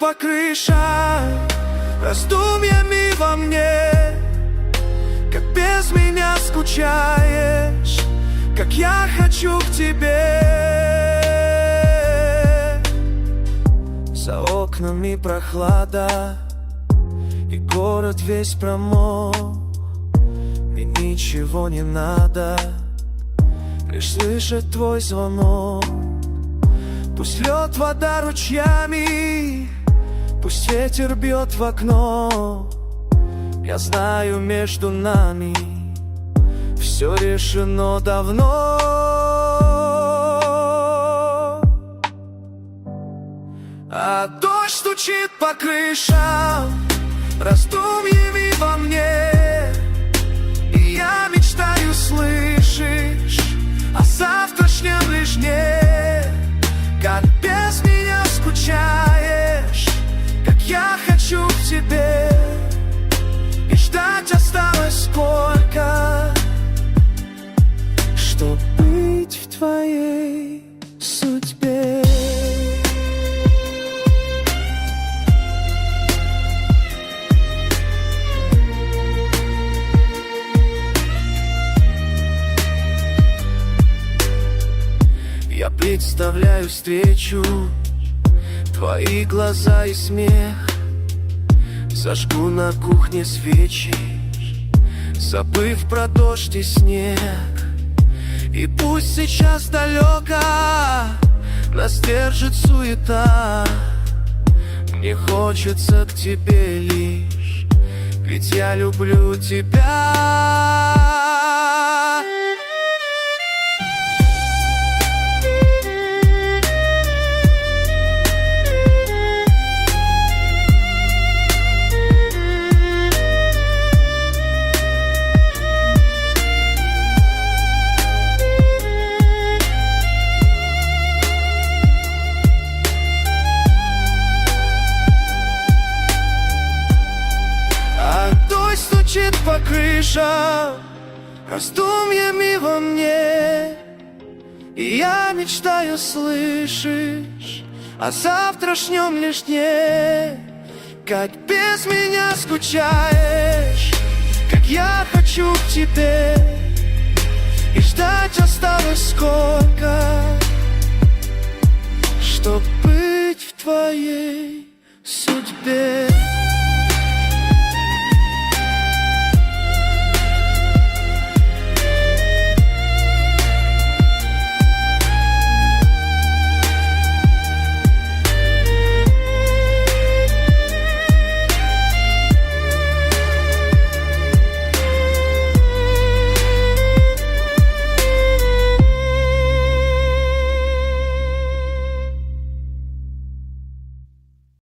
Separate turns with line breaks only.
по крышам, раздумьями во мне. Как без меня скучаешь, как я хочу к тебе. За окнами прохлада, и город весь промок. Мне ничего не надо, лишь слышать твой звонок. Пусть лед, вода ручьями, пусть ветер бьет в окно. Я знаю, между нами все решено давно. А дождь стучит по крышам, раздумьями во мне. И я мечтаю, слышишь, о завтрашнем лишь дне. Как без меня скучаешь, как я хочу к тебе. И ждать осталось сколько, чтоб быть в твоей судьбе. Я представляю встречу, твои глаза и смех. Зажгу на кухне свечи, забыв про дождь и снег. И пусть сейчас далеко нас держит суета, мне хочется к тебе лишь, ведь я люблю тебя. Стучит по крышам, раздумьями во мне. И я мечтаю, слышишь, о завтрашнем лишь дне. Как без меня скучаешь, как я хочу к тебе. И ждать осталось сколько, чтоб быть в твоей судьбе.